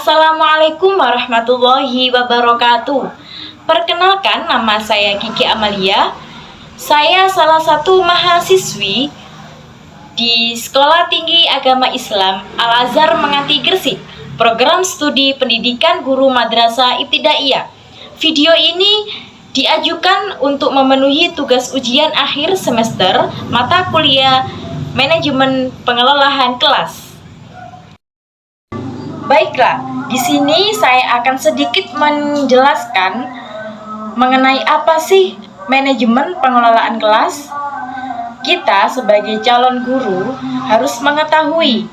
Assalamualaikum warahmatullahi wabarakatuh. Perkenalkan, nama saya Kiki Amalia. Saya salah satu mahasiswi di Sekolah Tinggi Agama Islam Al-Azhar Menganti Gresik, program studi pendidikan guru madrasah ibtidaiyah. Video ini diajukan untuk memenuhi tugas ujian akhir semester mata kuliah manajemen pengelolaan kelas. Baiklah, di sini saya akan sedikit menjelaskan mengenai apa sih manajemen pengelolaan kelas. Kita sebagai calon guru harus mengetahui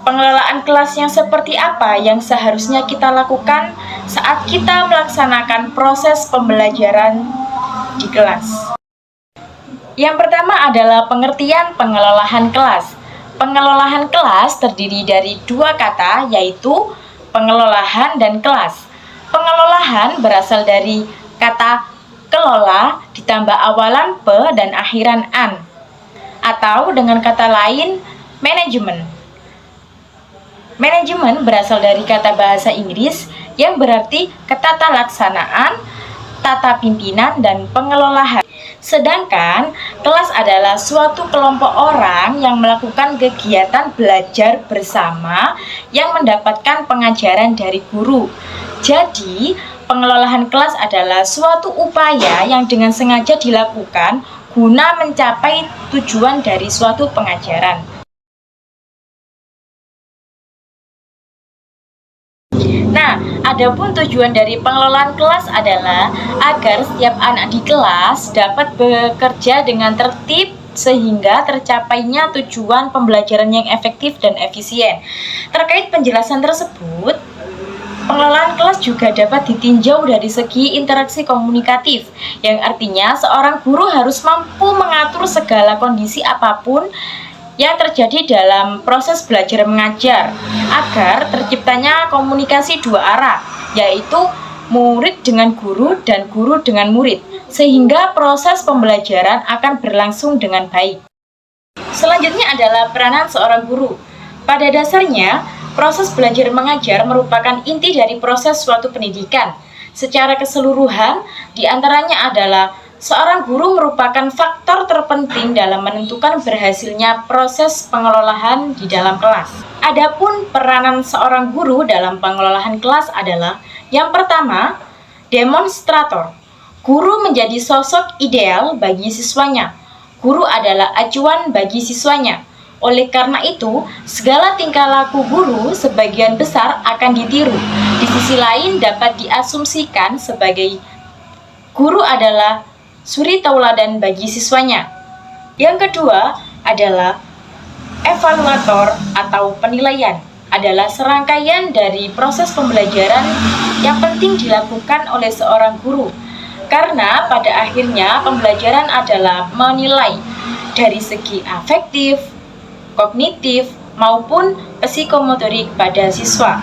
pengelolaan kelas yang seperti apa yang seharusnya kita lakukan saat kita melaksanakan proses pembelajaran di kelas. Yang pertama adalah pengertian pengelolaan kelas. Pengelolaan kelas terdiri dari dua kata, yaitu pengelolaan dan kelas. Pengelolaan berasal dari kata kelola ditambah awalan pe dan akhiran an, atau dengan kata lain manajemen. Manajemen berasal dari kata bahasa Inggris yang berarti ketata laksanaan, tata pimpinan, dan pengelolaan. Sedangkan kelas adalah suatu kelompok orang yang melakukan kegiatan belajar bersama yang mendapatkan pengajaran dari guru. Jadi, pengelolaan kelas adalah suatu upaya yang dengan sengaja dilakukan guna mencapai tujuan dari suatu pengajaran. Nah, adapun tujuan dari pengelolaan kelas adalah agar setiap anak di kelas dapat bekerja dengan tertib sehingga tercapainya tujuan pembelajaran yang efektif dan efisien. Terkait penjelasan tersebut, pengelolaan kelas juga dapat ditinjau dari segi interaksi komunikatif, yang artinya seorang guru harus mampu mengatur segala kondisi apapun yang terjadi dalam proses belajar mengajar agar terciptanya komunikasi dua arah, yaitu murid dengan guru dan guru dengan murid, sehingga proses pembelajaran akan berlangsung dengan baik. Selanjutnya adalah peranan seorang guru. Pada dasarnya, proses belajar mengajar merupakan inti dari proses suatu pendidikan. Secara keseluruhan, diantaranya adalah seorang guru merupakan faktor terpenting dalam menentukan berhasilnya proses pengelolaan di dalam kelas. Adapun peranan seorang guru dalam pengelolaan kelas adalah yang pertama, demonstrator. Guru menjadi sosok ideal bagi siswanya. Guru adalah acuan bagi siswanya. Oleh karena itu, segala tingkah laku guru sebagian besar akan ditiru. Di sisi lain dapat diasumsikan sebagai guru adalah suri tauladan bagi siswanya. Yang kedua adalah evaluator atau penilaian. Adalah serangkaian dari proses pembelajaran yang penting dilakukan oleh seorang guru. Karena pada akhirnya pembelajaran adalah menilai dari segi afektif, kognitif, maupun psikomotorik pada siswa.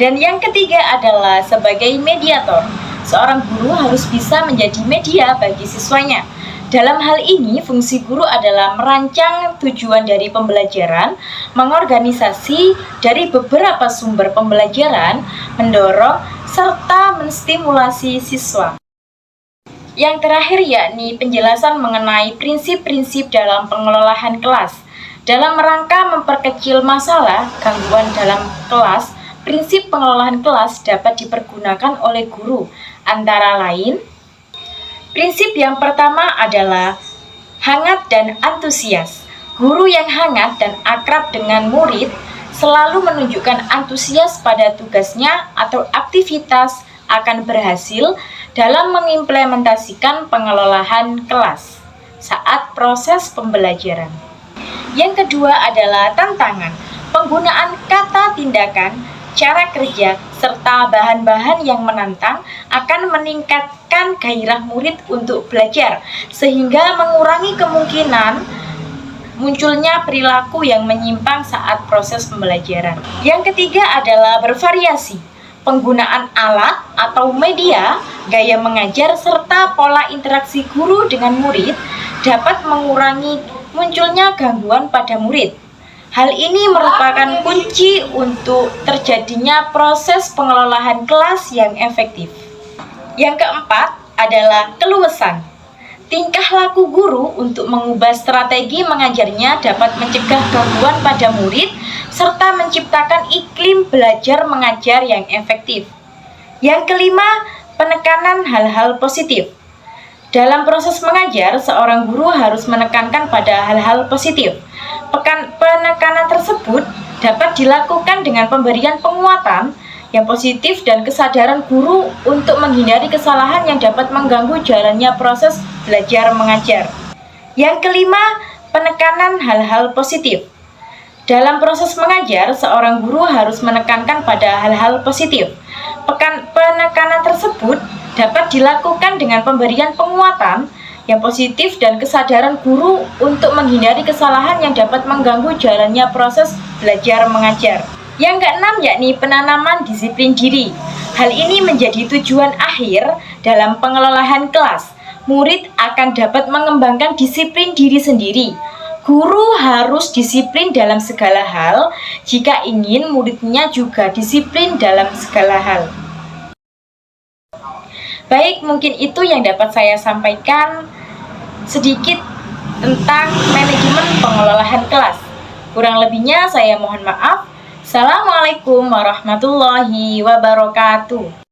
Dan yang ketiga adalah sebagai mediator. Seorang guru harus bisa menjadi media bagi siswanya. Dalam hal ini, fungsi guru adalah merancang tujuan dari pembelajaran, mengorganisasi dari beberapa sumber pembelajaran, mendorong, serta menstimulasi siswa. Yang terakhir yakni penjelasan mengenai prinsip-prinsip dalam pengelolaan kelas. Dalam rangka memperkecil masalah gangguan dalam kelas, prinsip pengelolaan kelas dapat dipergunakan oleh guru. Antara lain, prinsip yang pertama adalah hangat dan antusias. Guru yang hangat dan akrab dengan murid selalu menunjukkan antusias pada tugasnya atau aktivitas akan berhasil dalam mengimplementasikan pengelolaan kelas saat proses pembelajaran. Yang kedua adalah tantangan. Penggunaan kata tindakan, cara kerja, serta bahan-bahan yang menantang akan meningkatkan gairah murid untuk belajar, sehingga mengurangi kemungkinan munculnya perilaku yang menyimpang saat proses pembelajaran. Yang ketiga adalah bervariasi. Penggunaan alat atau media, gaya mengajar, serta pola interaksi guru dengan murid dapat mengurangi munculnya gangguan pada murid. Hal ini merupakan kunci untuk terjadinya proses pengelolaan kelas yang efektif. Yang keempat adalah keluasan. Tingkah laku guru untuk mengubah strategi mengajarnya dapat mencegah gangguan pada murid serta menciptakan iklim belajar mengajar yang efektif. Yang kelima, penekanan hal-hal positif. Dalam proses mengajar, seorang guru harus menekankan pada hal-hal positif. Penekanan tersebut dapat dilakukan dengan pemberian penguatan yang positif dan kesadaran guru untuk menghindari kesalahan yang dapat mengganggu jalannya proses belajar mengajar. Yang kelima, penekanan hal-hal positif. Dalam proses mengajar, seorang guru harus menekankan pada hal-hal positif. Penekanan tersebut dapat dilakukan dengan pemberian penguatan yang positif dan kesadaran guru untuk menghindari kesalahan yang dapat mengganggu jalannya proses belajar mengajar. Yang keenam yakni penanaman disiplin diri. Hal ini menjadi tujuan akhir dalam pengelolaan kelas. Murid akan dapat mengembangkan disiplin diri sendiri. Guru harus disiplin dalam segala hal jika ingin muridnya juga disiplin dalam segala hal. Baik, mungkin itu yang dapat saya sampaikan sedikit tentang manajemen pengelolaan kelas. Kurang lebihnya saya mohon maaf. Assalamualaikum warahmatullahi wabarakatuh.